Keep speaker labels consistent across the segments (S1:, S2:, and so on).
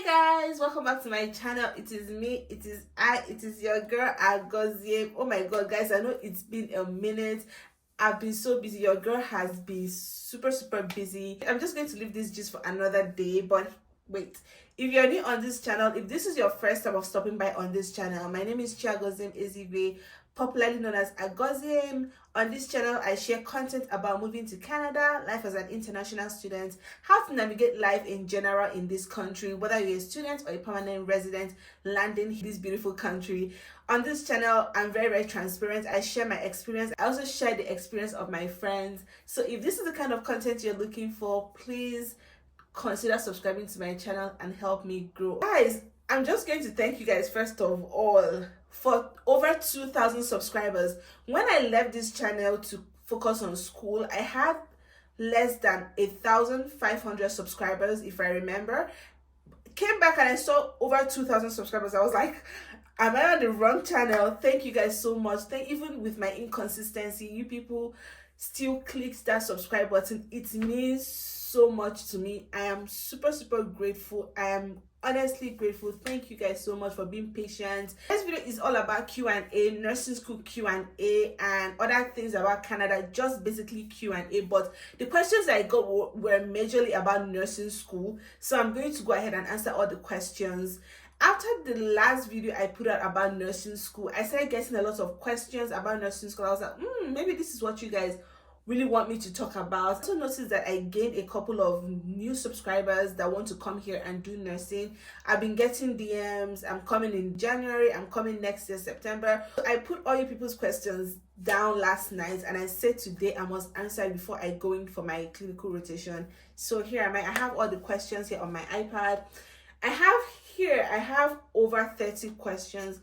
S1: Guys, welcome back to my channel. It is me, it is your girl Agozie. Oh my god, guys, I know it's been a minute. I've been so busy. Your girl has been super busy. I'm just going to leave this just for another day. But wait, if you're new on this channel, if this is your first time of stopping by on this channel, my name is Chiagoziem Ezigwe, popularly known as Agoziem. On this channel, I share content about moving to Canada, life as an international student, how to navigate life in general in this country, whether you're a student or a permanent resident landing in this beautiful country. On this channel, I'm very transparent. I share my experience. I also share the experience of my friends. So if this is the kind of content you're looking for, please consider subscribing to my channel and help me grow. Guys, I'm just going to thank you guys first of all for over 2,000 subscribers. When I left this channel to focus on school, I had less than 1,500 subscribers, if I remember. Came back and I saw over 2,000 subscribers. I was like, am I on the wrong channel? Thank you guys so much. Even with my inconsistency, you people still clicked that subscribe button. It means so much to me. I am super grateful. I am honestly grateful. Thank you guys so much for being patient. This video is all about Q&A, nursing school Q&A, and other things about Canada, just basically Q&A. But the questions I got were majorly about nursing school, so I'm going to go ahead and answer all the questions. After the last video I put out about nursing school, I started getting a lot of questions about nursing school. I was like, maybe this is what you guys really want me to talk about. I also noticed that I gained a couple of new subscribers that want to come here and do nursing. I've been getting DMs. I'm coming in January. I'm coming next year, September. So I put all you people's questions down last night and I said today I must answer it before I go in for my clinical rotation. So here am I. I have all the questions here on my iPad. I have over 30 questions.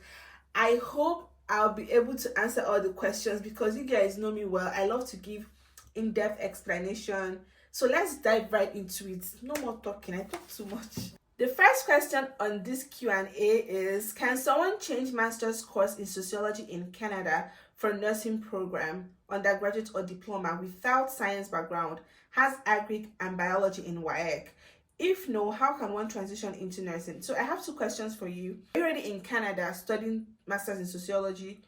S1: I hope I'll be able to answer all the questions because you guys know me well. I love to give in-depth explanation. So let's dive right into it. No more talking. I talk too much. The first question on this Q&A is, can someone change master's course in sociology in Canada for nursing program, undergraduate or diploma without science background, has agric and biology in WAEC? If no, how can one transition into nursing? So I have two questions for you. Are you already in Canada studying masters in sociology,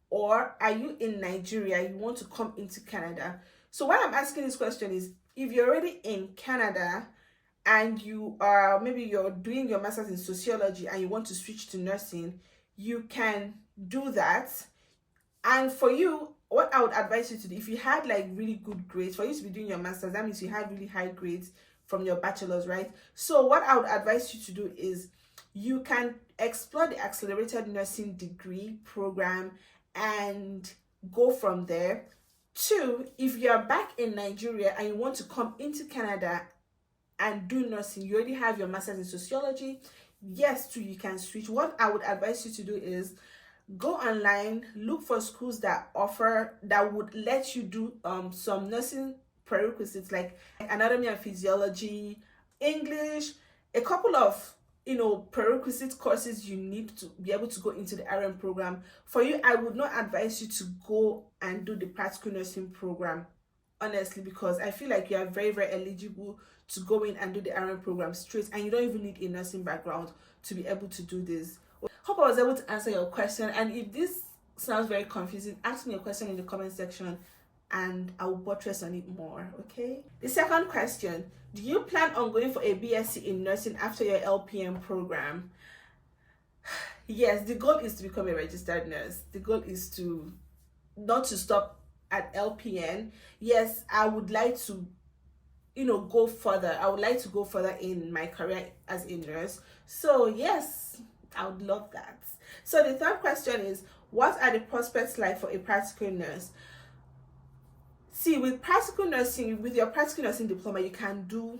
S1: or are you in Nigeria, you want to come into Canada? So why I'm asking this question is, if you're already in Canada and you are, maybe you're doing your masters in sociology and you want to switch to nursing, you can do that. And for you, what I would advise you to do, if you had like really good grades, for you to be doing your masters, that means you had really high grades from your bachelor's, right? So what I would advise you to do is you can explore the accelerated nursing degree program and go from there. Two, if you're back in Nigeria and you want to come into Canada and do nursing, you already have your master's in sociology, yes, too, you can switch. What I would advise you to do is go online, look for schools that would let you do some nursing prerequisites like anatomy and physiology, English, a couple of prerequisite courses you need to be able to go into the RM program. For you, I would not advise you to go and do the practical nursing program, honestly, because I feel like you are very eligible to go in and do the RM program straight, and you don't even need a nursing background to be able to do this. Hope I was able to answer your question, and if this sounds very confusing, ask me a question in the comment section and I will buttress on it more, okay? The second question, do you plan on going for a BSc in nursing after your LPN program? Yes, the goal is to become a registered nurse. The goal is to not to stop at LPN. Yes, I would like to go further. I would like to go further in my career as a nurse. So yes, I would love that. So the third question is, what are the prospects like for a practical nurse? See, with practical nursing, with your practical nursing diploma, you can do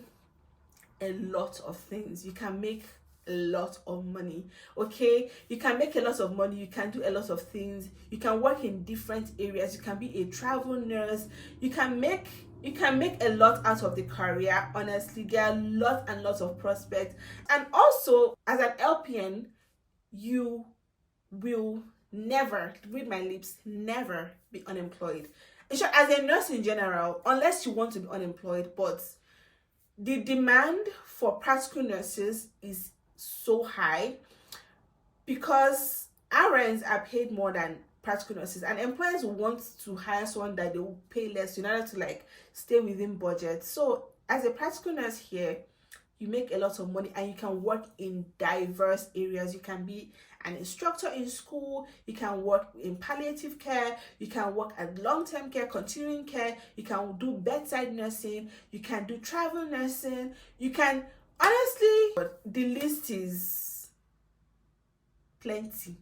S1: a lot of things. You can make a lot of money, okay? You can make a lot of money. You can do a lot of things. You can work in different areas. You can be a travel nurse. You can make a lot out of the career. Honestly, there are lots and lots of prospects. And also, as an LPN, you will never, read my lips, never be unemployed. As a nurse in general, unless you want to be unemployed, but the demand for practical nurses is so high because RNs are paid more than practical nurses, and employers want to hire someone that they will pay less in order to like stay within budget. So as a practical nurse here, you make a lot of money and you can work in diverse areas. You can be an instructor in school, you can work in palliative care, you can work at long-term care, continuing care, you can do bedside nursing, you can do travel nursing, you can, honestly, the list is plenty.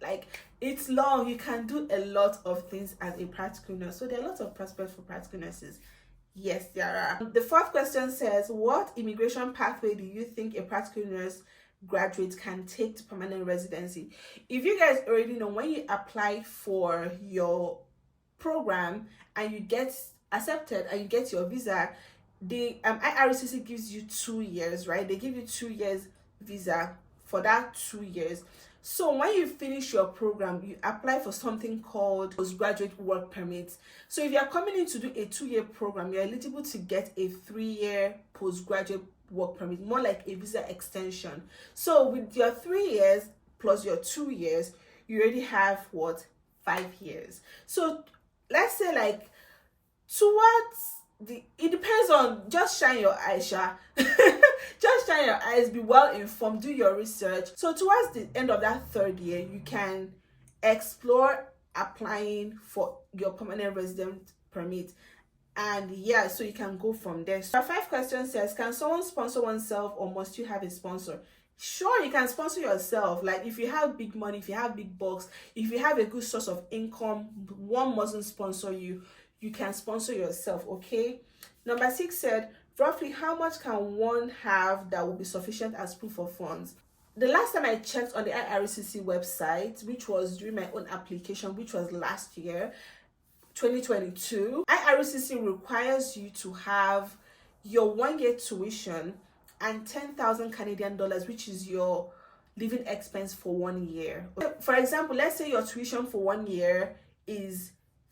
S1: Like, it's long. You can do a lot of things as a practical nurse. So there are lots of prospects for practical nurses. Yes, there are. The fourth question says, what immigration pathway do you think a practical nurse graduate can take to permanent residency? If you guys already know, when you apply for your program and you get accepted and you get your visa, the IRCC gives you 2 years, right? They give you 2 years visa for that 2 years. So when you finish your program, you apply for something called postgraduate work permit. So if you're coming in to do a 2-year program, you're eligible to get a 3-year postgraduate work permit, more like a visa extension. So with your 3 years plus your 2 years, you already have what, 5 years. So let's say like towards it depends on, just shine your eyes, just shine your eyes, be well informed, do your research. So towards the end of that 3rd year, you can explore applying for your permanent resident permit, and yeah, so you can go from there. So our 5th question says, can someone sponsor oneself or must you have a sponsor? Sure, you can sponsor yourself. Like, if you have big money, if you have big bucks, if you have a good source of income, one mustn't sponsor you. You can sponsor yourself, okay? Number 6 said, roughly how much can one have that will be sufficient as proof of funds? The last time I checked on the IRCC website, which was during my own application, which was last year, 2022, IRCC requires you to have your 1-year tuition and 10,000 Canadian dollars, which is your living expense for 1 year. For example, let's say your tuition for 1 year is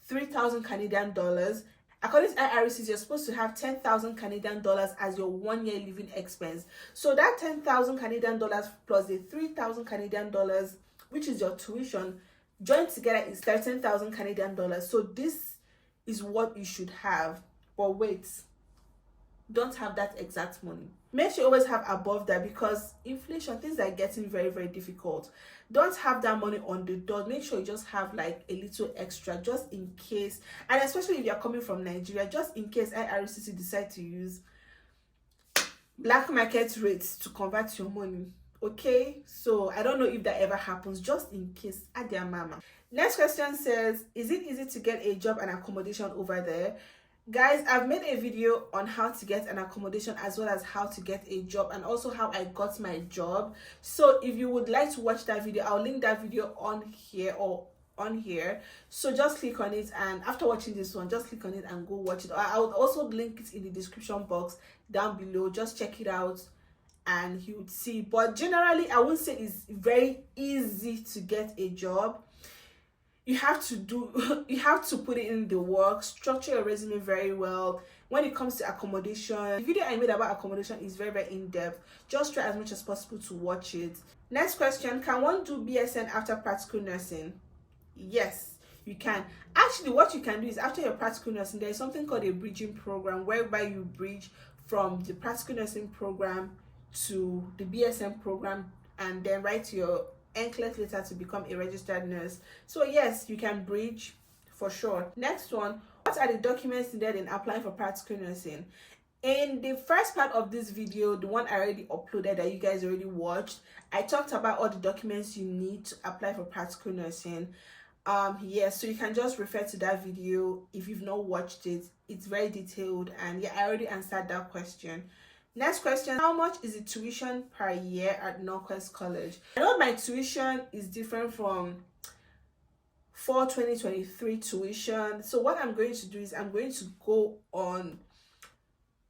S1: 3,000 Canadian dollars. According to IRCC, you're supposed to have 10,000 Canadian dollars as your 1-year living expense. So that 10,000 Canadian dollars plus the 3,000 Canadian dollars, which is your tuition, joined together is 13,000 Canadian dollars. So this is what you should have. But wait, don't have that exact money. Make sure you always have above that, because inflation, things are getting very, very difficult. Don't have that money on the dot. Make sure you just have like a little extra, just in case, and especially if you're coming from Nigeria, just in case IRCC decide to use black market rates to convert your money. Okay, so I don't know if that ever happens, just in case. Adia mama. Next question says, is it easy to get a job and accommodation over there? Guys, I've made a video on how to get an accommodation as well as how to get a job, and also how I got my job. So if you would like to watch that video, I'll link that video on here or on here. So just click on it, and after watching this one, just click on it and go watch it. I would also link it in the description box down below. Just check it out and you would see. But generally, I wouldn't say it's very easy to get a job. You have to put it in the work, structure your resume very well. When it comes to accommodation, the video I made about accommodation is very, very in-depth. Just try as much as possible to watch it. Next question, can one do BSN after practical nursing? Yes, you can. Actually, what you can do is, after your practical nursing, there is something called a bridging program, whereby you bridge from the practical nursing program to the BSN program, and then write your NCLEX later to become a registered nurse. So yes, you can bridge for sure. Next one, what are the documents needed in applying for practical nursing? In the first part of this video, the one I already uploaded that you guys already watched, I talked about all the documents you need to apply for practical nursing. Yes, so you can just refer to that video if you've not watched it. It's very detailed, and yeah, I already answered that question. Next question, how much is the tuition per year at NorQuest College? I know my tuition is different from for 2023 tuition. So what I'm going to do is, I'm going to go on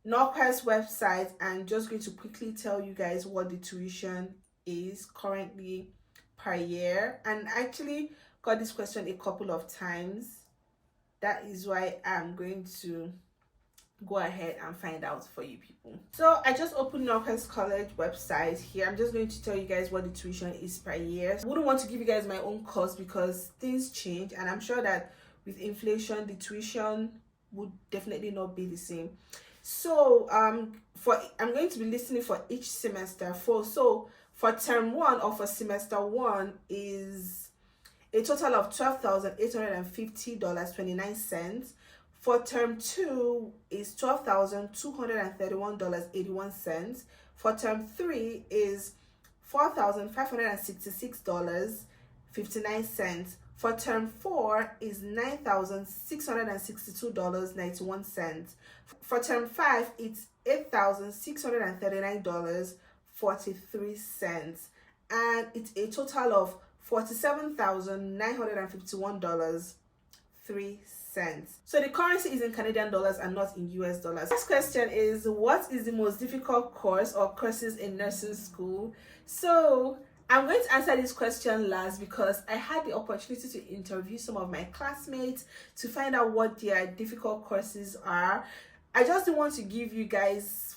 S1: NorQuest website and just going to quickly tell you guys what the tuition is currently per year. And I actually got this question a couple of times. That is why I'm going to go ahead and find out for you people. So I just opened NorQuest College website here. I'm just going to tell you guys what the tuition is per year. I wouldn't want to give you guys my own cost because things change, and I'm sure that with inflation the tuition would definitely not be the same. So I'm going to be listening for each semester. For term 1 or for semester 1 is a total of $12,850.29. For term 2 is $12,231.81. For term 3 is $4,566.59. For term 4 is $9,662.91. For term 5, it's $8,639.43. And it's a total of $47,951.03. So the currency is in Canadian dollars and not in US dollars. Next question is, what is the most difficult course or courses in nursing school? So I'm going to answer this question last because I had the opportunity to interview some of my classmates to find out what their difficult courses are. I just didn't want to give you guys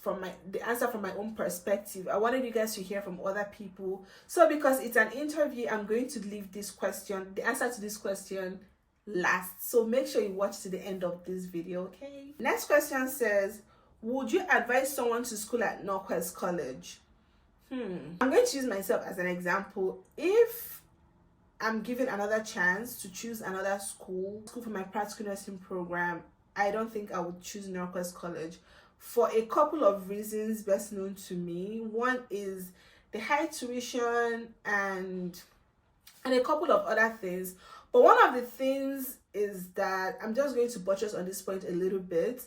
S1: the answer from my own perspective. I wanted you guys to hear from other people. So because it's an interview, I'm going to leave the answer to this question last. So make sure you watch to the end of this video, okay? Next question says, would you advise someone to school at NorQuest College? I'm going to use myself as an example. If I'm given another chance to choose another school for my practical nursing program, I don't think I would choose NorQuest College for a couple of reasons best known to me. One is the high tuition and a couple of other things. But one of the things is that I'm just going to buttress on this point a little bit.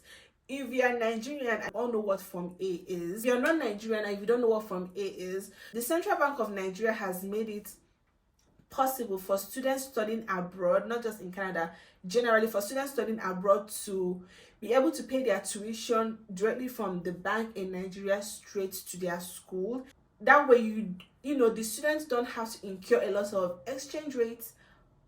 S1: If you're Nigerian and all know what Form A is, if you're not Nigerian and you don't know what Form A is, the Central Bank of Nigeria has made it possible for students studying abroad, not just in Canada, generally for students studying abroad to be able to pay their tuition directly from the bank in Nigeria straight to their school. That way, the students don't have to incur a lot of exchange rates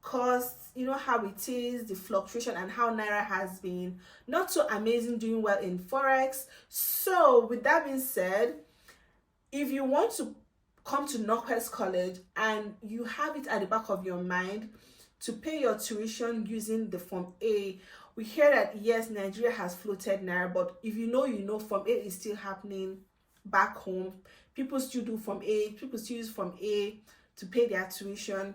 S1: costs. You know how it is, the fluctuation, and how Naira has been not so amazing doing well in Forex. So with that being said, if you want to come to NorQuest College and you have it at the back of your mind to pay your tuition using the Form A, we hear that yes, Nigeria has floated Naira, but if you know, Form A is still happening back home. People still do Form A, people still use Form A to pay their tuition.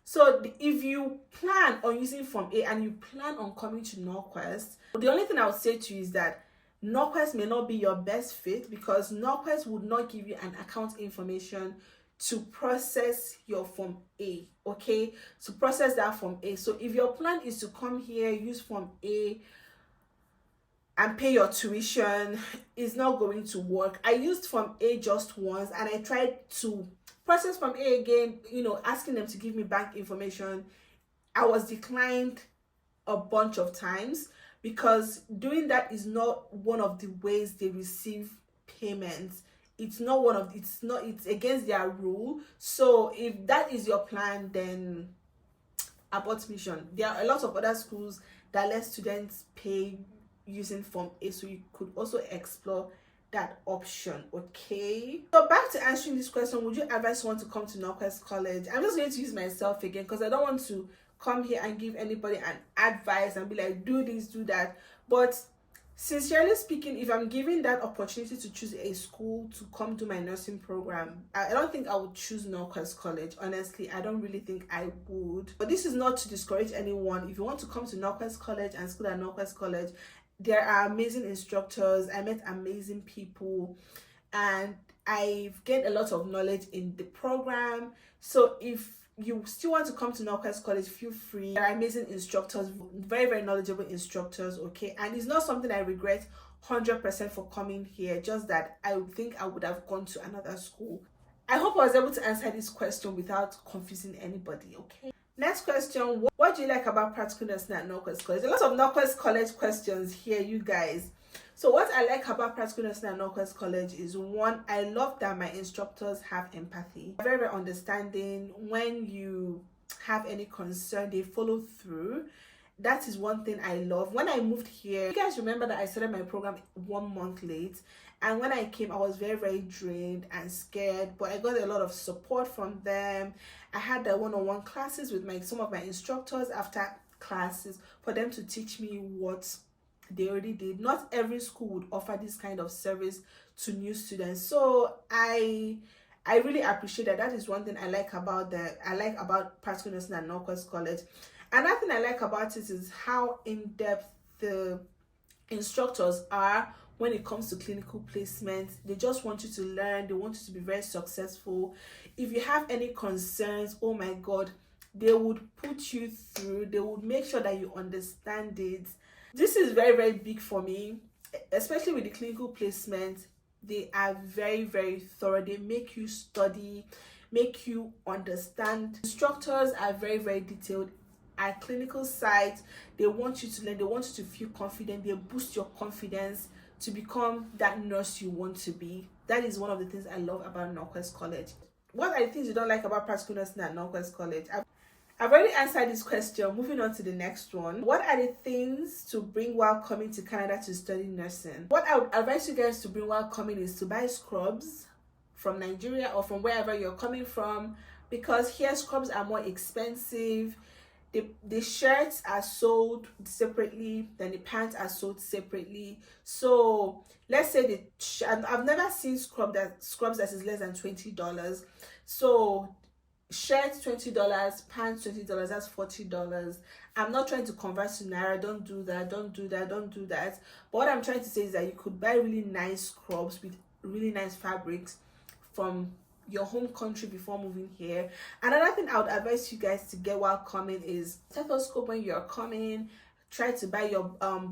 S1: So if you plan on using Form A and you plan on coming to NorQuest, the only thing I would say to you is that NorQuest may not be your best fit because NorQuest would not give you an account information to process your Form A, okay? To process that Form A. So if your plan is to come here, use Form A, and pay your tuition, it's not going to work. I used Form A just once and I tried to process Form A again, asking them to give me bank information. I was declined a bunch of times because doing that is not one of the ways they receive payments. It's against their rule. So if that is your plan, then abort mission. There are a lot of other schools that let students pay using Form A, so you could also explore that option, okay? So back to answering this question, would you advise someone to come to NorQuest College? I'm just going to use myself again because I don't want to come here and give anybody an advice and be like, do this, do that. But sincerely speaking, if I'm given that opportunity to choose a school to come do my nursing program, I don't think I would choose NorQuest College. Honestly, I don't really think I would. But this is not to discourage anyone. If you want to come to NorQuest College and school at NorQuest College, there are amazing instructors. I met amazing people and I've gained a lot of knowledge in the program. So if you still want to come to NorQuest College, feel free. There are amazing instructors, very, very knowledgeable instructors, okay? And it's not something I regret 100% for coming here, just that I would think I would have gone to another school. I hope I was able to answer this question without confusing anybody, okay? Next question, what do you like about practical nursing at NorQuest College? A lot of NorQuest College questions here, you guys. So what I like about practical nursing at NorQuest College is, one, I love that my instructors have empathy. Very, very understanding. When you have any concern, they follow through. That is one thing I love. When I moved here, you guys remember that I started my program 1 month late, and when I came I was very drained and scared, but I got a lot of support from them. I had the one-on-one classes with some of my instructors after classes for them to teach me what they already did. Not every school would offer this kind of service to new students, so I really appreciate that. That is one thing I like about practical nursing at NorQuest College. Another thing I like about it is how in-depth the instructors are when it comes to clinical placement. They just want you to learn. They want you to be very successful. If you have any concerns, oh my god, they would put you through. They would make sure that you understand it. This is very big for me, especially with the clinical placement. They are very thorough. They make you study, make you understand. Instructors are very detailed. At clinical side, they want you to learn, they want you to feel confident, they boost your confidence to become that nurse you want to be. That is one of the things I love about NorQuest College. What are the things you don't like about practical nursing at NorQuest College? I've already answered this question. Moving on to the next one. What are the things to bring while coming to Canada to study nursing? What I would advise you guys to bring while coming is to buy scrubs from Nigeria or from wherever you're coming from, because here scrubs are more expensive. The shirts are sold separately, then the pants are sold separately. So let's say I've never seen scrubs that is less than $20. So shirts $20, pants $20, that's $40. I'm not trying to convert to naira. Don't do that. But what I'm trying to say is that you could buy really nice scrubs with really nice fabrics from your home country before moving here. Another thing I would advise you guys to get while coming is stethoscope when you're coming. Try to buy your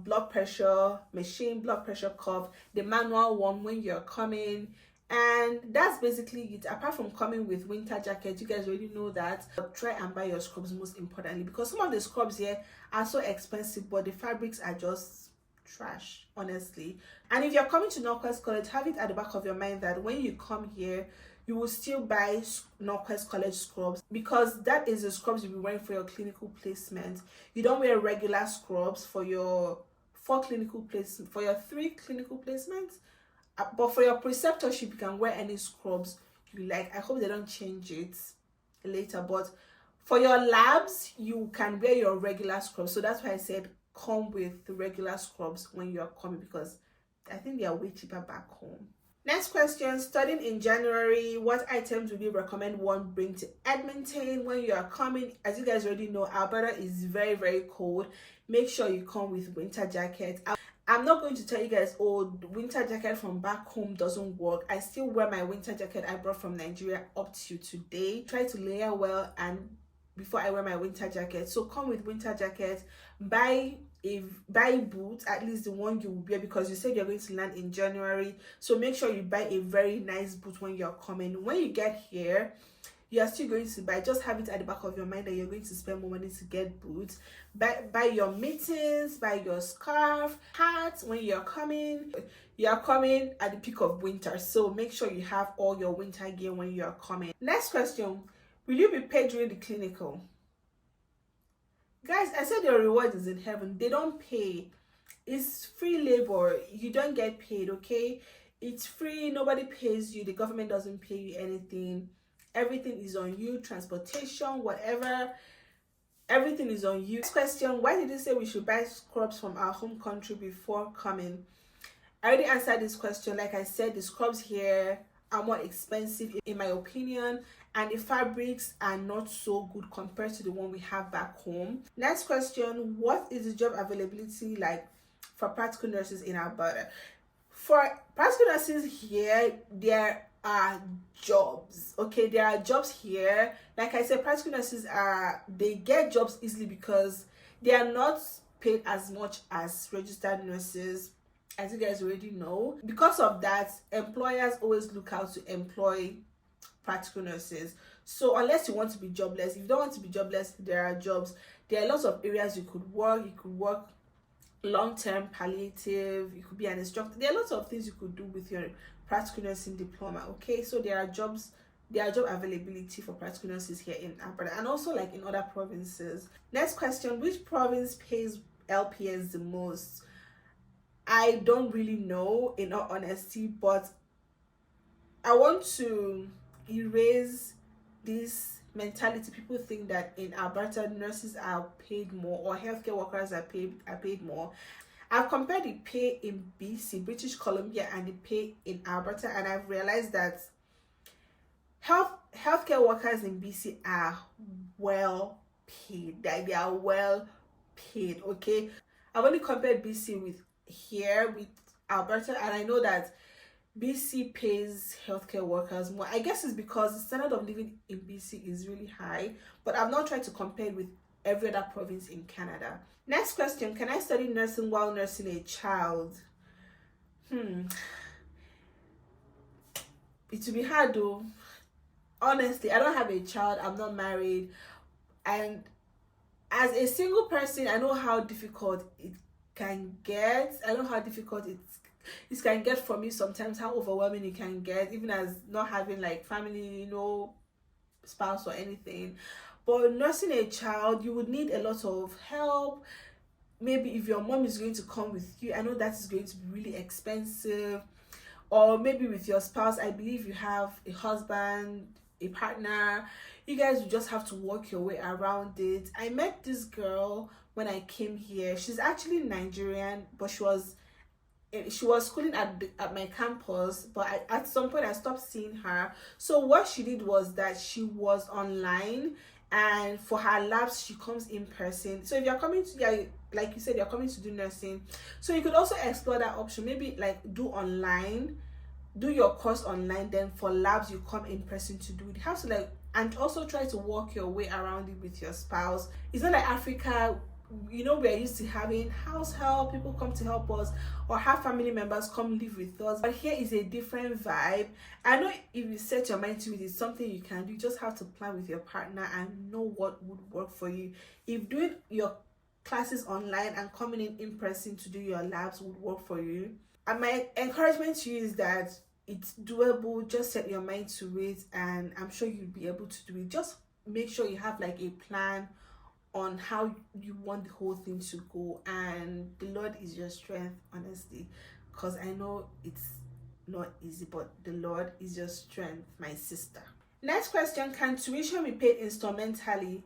S1: blood pressure machine, blood pressure cuff, the manual one when you're coming. And that's basically it. Apart from coming with winter jacket, you guys already know that. Try and buy your scrubs most importantly, because some of the scrubs here are so expensive, but the fabrics are just trash, honestly. And if you're coming to NorQuest College, have it at the back of your mind that when you come here, you will still buy NorQuest College scrubs, because that is the scrubs you'll be wearing for your clinical placement. You don't wear regular scrubs for your 3 clinical placements, but for your preceptorship you can wear any scrubs you like. I hope they don't change it later, but for your labs you can wear your regular scrubs. So that's why I said come with the regular scrubs when you're coming, because I think they are way cheaper back home. Next question, studying in January, what items would you recommend one bring to Edmonton when you are coming? As you guys already know, Alberta is very cold. Make sure you come with winter jackets. I'm not going to tell you guys, oh, the winter jacket from back home doesn't work. I still wear my winter jacket I brought from Nigeria up to today. Try to layer well and before I wear my winter jacket. So come with winter jacket. Buy boots, at least the one you wear, because you said you're going to land in January. So make sure you buy a very nice boot when you're coming. When you get here, you are still going to buy. Just have it at the back of your mind that you're going to spend more money to get boots. Buy your mittens, buy your scarf, hats when you're coming. You are coming at the peak of winter, so make sure you have all your winter gear when you are coming. Next question, will you be paid during the clinical? Guys, I said your reward is in heaven. They don't pay. It's free labor. You don't get paid, okay? It's free. Nobody pays you. The government doesn't pay you anything. Everything is on you. Transportation, whatever. Everything is on you. Next question, why did you say we should buy scrubs from our home country before coming? I already answered this question. Like I said, the scrubs here are more expensive in my opinion, and the fabrics are not so good compared to the one we have back home. Next question, what is the job availability like for practical nurses in Alberta? For practical nurses here, there are jobs, okay? There are jobs here. Like I said, practical nurses they get jobs easily because they are not paid as much as registered nurses, as you guys already know. Because of that, employers always look out to employ practical nurses. So unless you want to be jobless, if you don't want to be jobless, there are jobs. There are lots of areas you could work. You could work long-term palliative, you could be an instructor. There are lots of things you could do with your practical nursing diploma, okay? So there are jobs their job availability for practical nurses here in Alberta and also like in other provinces. Next question, which province pays LPNs the most? I don't really know, in all honesty, but I want to erase this mentality. People think that in Alberta nurses are paid more or healthcare workers are paid more. I've compared the pay in BC, British Columbia, and the pay in Alberta, and I've realized that healthcare workers in BC are well paid. They are well paid, okay? I've only compared BC with Alberta, and I know that BC pays healthcare workers more. I guess it's because the standard of living in BC is really high, but I've not tried to compare it with every other province in Canada. Next question, can I study nursing while nursing a child? It will be hard though. Honestly, I don't have a child, I'm not married, and as a single person, I know how difficult it can get. I know how difficult it can get for me sometimes, how overwhelming it can get, even as not having like family, spouse or anything. But nursing a child, you would need a lot of help. Maybe if your mom is going to come with you, I know that is going to be really expensive. Or maybe with your spouse, I believe you have a husband, a partner, you guys will just have to work your way around it. I met this girl when I came here. She's actually Nigerian, but she was schooling at my campus, but at some point I stopped seeing her. So what she did was that she was online, and for her labs she comes in person. So if you're coming to, like you said, you're coming to do nursing, so you could also explore that option. Maybe like do your course online, then for labs you come in person to do it. You have to and also try to work your way around it with your spouse. It's not like Africa, we're used to having house help, people come to help us, or have family members come live with us. But here is a different vibe. I know if you set your mind to it, it's something you can do. You just have to plan with your partner and know what would work for you. If doing your classes online and coming in person to do your labs would work for you, and my encouragement to you is that it's doable. Just set your mind to it, and I'm sure you'll be able to do it. Just make sure you have like a plan on how you want the whole thing to go, and the Lord is your strength, honestly, because I know it's not easy, but the Lord is your strength, my sister. Next question, can tuition be paid installmentally?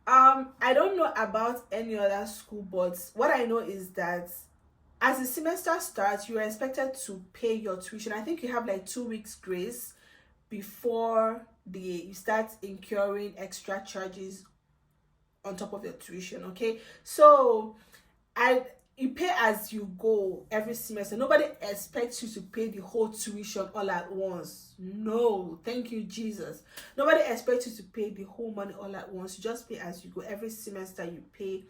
S1: I don't know about any other school, but what I know is that as the semester starts, you are expected to pay your tuition. I think you have like 2 weeks grace before you start incurring extra charges on top of your tuition. Okay, so you pay as you go every semester. Nobody expects you to pay the whole tuition all at once. No, thank you Jesus. Nobody expects you to pay the whole money all at once. You just pay as you go. Every semester you pay.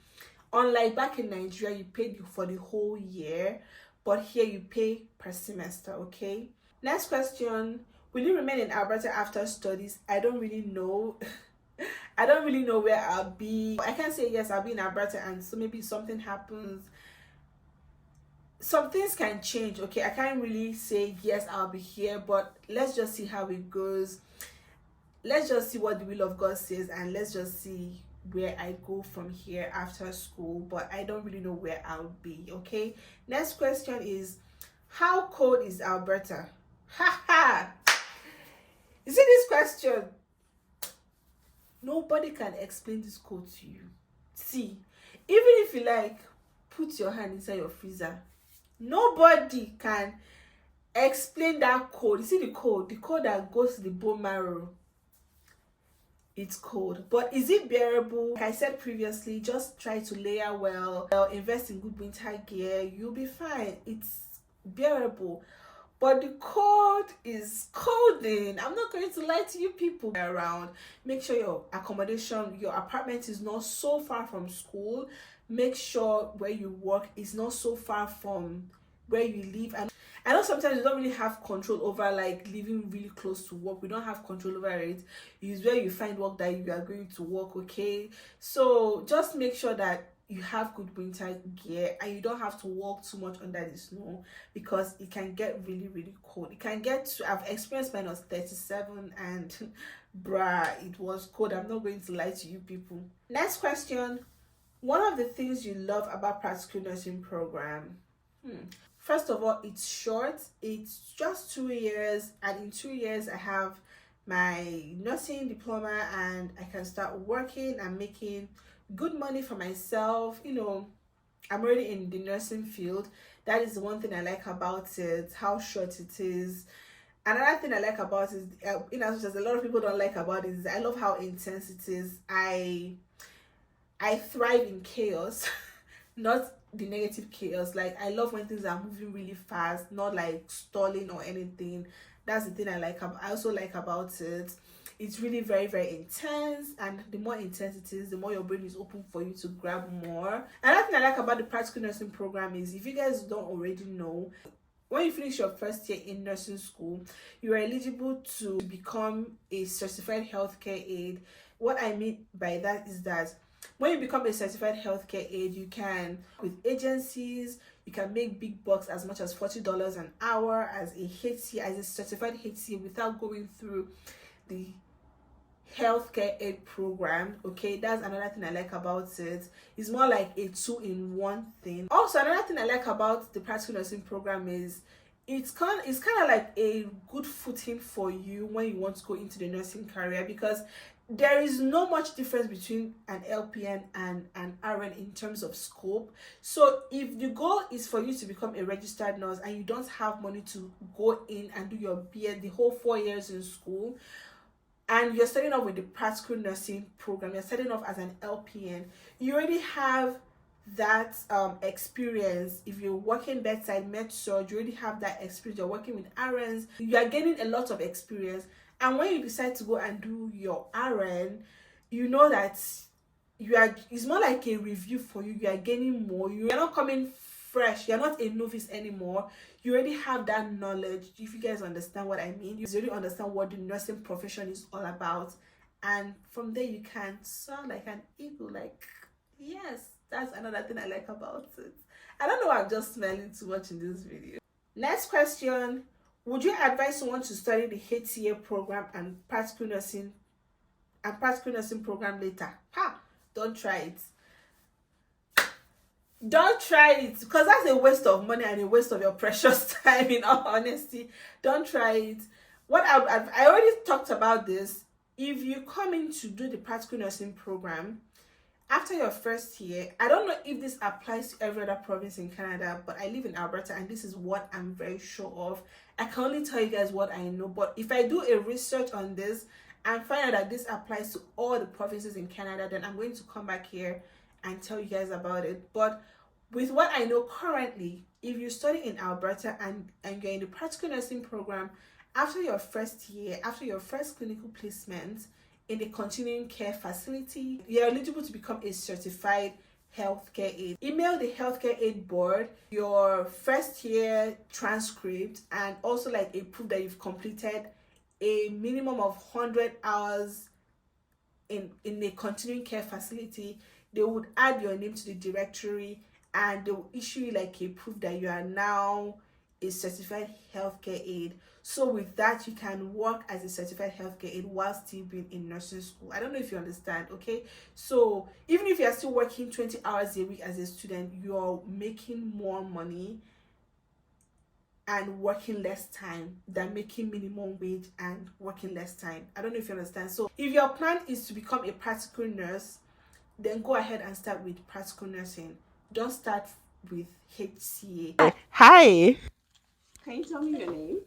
S1: Unlike back in Nigeria, you pay for the whole year, but here you pay per semester. Okay, next question, will you remain in Alberta after studies? I don't really know. I don't really know where I'll be. I can't say yes, I'll be in Alberta, and so maybe something happens. Some things can change, okay? I can't really say yes, I'll be here, but let's just see how it goes. Let's just see what the will of God says, and let's just see where I go from here after school. But I don't really know where I'll be, okay? Next question is, how cold is Alberta? You see this question? Nobody can explain this code to you. See, even if you put your hand inside your freezer, nobody can explain that code. You see the code that goes to the bone marrow. It's cold, but is it bearable? Like I said previously, just try to layer well, invest in good winter gear, you'll be fine. It's bearable. But the cold is colding. I'm not going to lie to you people around. Make sure your accommodation, your apartment is not so far from school. Make sure where you work is not so far from where you live. And I know sometimes you don't really have control over living really close to work. We don't have control over it. It's where you find work that you are going to work, okay? So just make sure that you have good winter gear and you don't have to walk too much under the snow, because it can get really cold. It can get to, I've experienced -37, and bruh, it was cold. I'm not going to lie to you people. Next question. One of the things you love about practical nursing program? First of all, it's short. It's just 2 years, and in 2 years I have my nursing diploma and I can start working and making good money for myself. You know, I'm already in the nursing field. That is the one thing I like about it, how short it is. Another thing I like about it, in as much as a lot of people don't like about it, is I love how intense it is. I thrive in chaos, not the negative chaos. Like, I love when things are moving really fast, not like stalling or anything. That's the thing I like. I also like about it. It's really very intense, and the more intense it is, the more your brain is open for you to grab more. Another thing I like about the practical nursing program is, if you guys don't already know, when you finish your first year in nursing school, you are eligible to become a certified healthcare aide. What I mean by that is that when you become a certified healthcare aide, you can, with agencies, you can make big bucks, as much as $40 an hour as a HCA, as a certified HCA, without going through the healthcare aid program. Okay, that's another thing I like about it. It's more like a two-in-one thing. Also, another thing I like about the practical nursing program is it's kind of like a good footing for you when you want to go into the nursing career, because there is no much difference between an LPN and an RN in terms of scope. So if the goal is for you to become a registered nurse and you don't have money to go in and do your BA, the whole 4 years in school, and you're starting off with the practical nursing program, you're starting off as an LPN, you already have that experience. If you're working bedside med-surg, you already have that experience. You're working with RNs, you are getting a lot of experience. And when you decide to go and do your RN, you know that it's more like a review for you. You are gaining more. You are not coming fresh. You're not a novice anymore. You already have that knowledge. If you guys understand what I mean, you already understand what the nursing profession is all about. And from there, you can soar like an eagle. Like, yes, that's another thing I like about it. I don't know why I'm just smiling too much in this video. Next question. Would you advise someone to study the HCA program and practical nursing program later? Don't try it. Don't try it, because that's a waste of money and a waste of your precious time, in all honesty. Don't try it. I already talked about this. If you come in to do the practical nursing program, after your first year, I don't know if this applies to every other province in Canada, but I live in Alberta and this is what I'm very sure of. I can only tell you guys what I know, but if I do a research on this and find out that this applies to all the provinces in Canada, then I'm going to come back here and tell you guys about it. But with what I know currently, if you study in Alberta and you're in the practical nursing program, after your first year, after your first clinical placement in a continuing care facility, you're eligible to become a certified healthcare aide. Email the healthcare aid board your first year transcript and also like a proof that you've completed a minimum of 100 hours in a continuing care facility. They would add your name to the directory and they will issue you like a proof that you are now a certified healthcare aide. So with that, you can work as a certified healthcare aide while still being in nursing school. I don't know if you understand, okay? So even if you're still working 20 hours a week as a student, you're making more money and working less time than making minimum wage and working less time. I don't know if you understand. So if your plan is to become a practical nurse, then go ahead and start with practical nursing. Don't start with HCA.
S2: Hi.
S1: Can you tell me your name?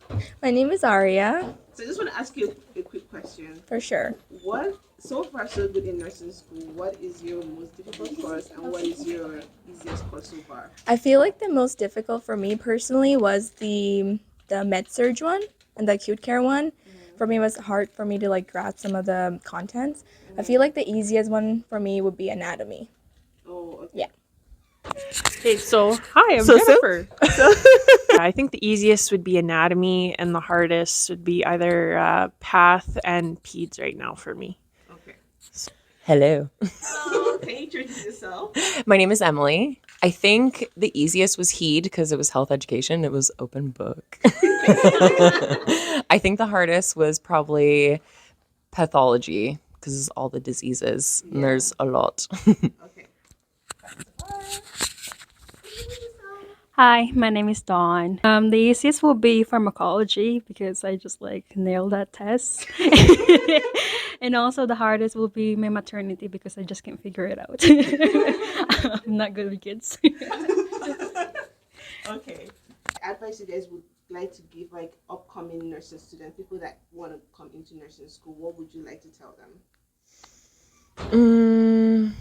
S2: My name is Aria.
S1: So I just want to ask you a quick question.
S2: For sure.
S1: What, so far so good in nursing school, what is your most difficult course and what is your easiest course so far?
S2: I feel like the most difficult for me personally was the med-surg one and the acute care one. For me, it was hard for me to like grasp some of the contents. I feel like the easiest one for me would be anatomy.
S1: Oh, okay.
S2: Yeah.
S3: Okay, so hi, I'm Jennifer. I think the easiest would be anatomy, and the hardest would be either path and peds right now for me.
S1: Okay.
S4: Hello.
S1: Hello, can you introduce yourself?
S4: My name is Emily. I think the easiest was HEED because it was health education. It was open book. I think the hardest was probably pathology because it's all the diseases and there's a lot.
S1: Okay.
S5: Hi, my name is Dawn. The easiest will be pharmacology because I just like nailed that test. And also the hardest will be my maternity because I just can't figure it out. I'm not good with kids.
S1: Okay. Advice you guys would like to give like upcoming nursing students, people that want to come into nursing school, what would you like to tell them?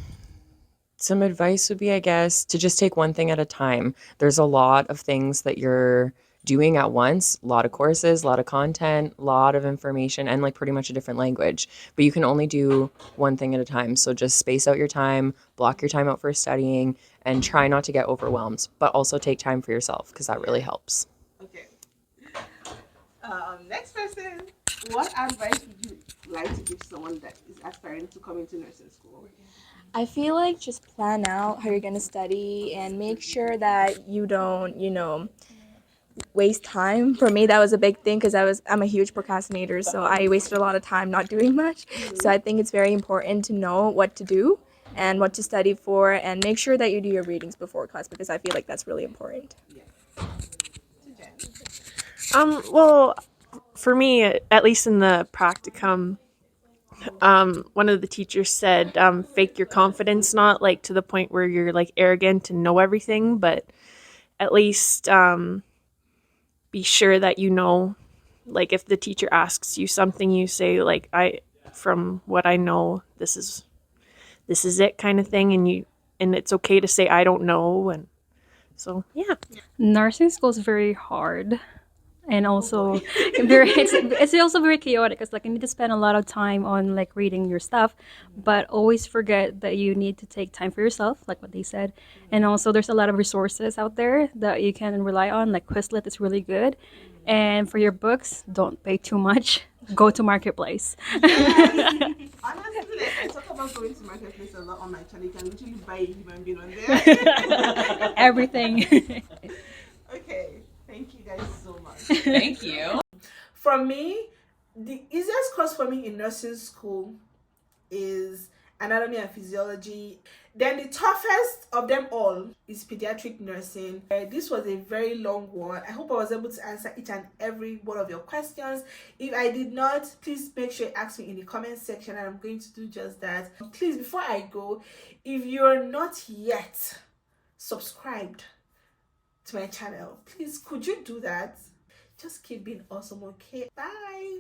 S4: Some advice would be, I guess, to just take one thing at a time. There's a lot of things that you're doing at once, a lot of courses, a lot of content, a lot of information, and like pretty much a different language. But you can only do one thing at a time. So just space out your time, block your time out for studying, and try not to get overwhelmed, but also take time for yourself because that really helps.
S1: Okay. Next person. What advice would you like to give someone that is aspiring to come into nursing school?
S2: I feel like just plan out how you're going to study and make sure that you don't, waste time. For me, that was a big thing because I'm a huge procrastinator, so I wasted a lot of time not doing much. So I think it's very important to know what to do and what to study for, and make sure that you do your readings before class because I feel like that's really important.
S3: Well, for me, at least in the practicum, one of the teachers said, fake your confidence, not like to the point where you're like arrogant and know everything, but at least be sure that you know, like if the teacher asks you something, you say like, from what I know, this is it kind of thing. And it's okay to say, I don't know. And so, yeah.
S5: Nursing school is very hard. And also, it's also very chaotic because like you need to spend a lot of time on like reading your stuff, but always forget that you need to take time for yourself, like what they said. And also, there's a lot of resources out there that you can rely on. Like Quizlet is really good. And for your books, don't pay too much. Go to Marketplace.
S1: Honestly, like, I talk about going to Marketplace a lot on my channel. You can literally buy a human being on there.
S5: Everything.
S1: Okay. Thank you guys so much.
S4: Thank you.
S1: For me, the easiest course for me in nursing school is anatomy and physiology. Then the toughest of them all is pediatric nursing. This was a very long one. I hope I was able to answer each and every one of your questions. If I did not, please make sure you ask me in the comment section and I'm going to do just that. Please, before I go, if you're not yet subscribed to my channel, please could you do that? Just keep being awesome, okay? Bye.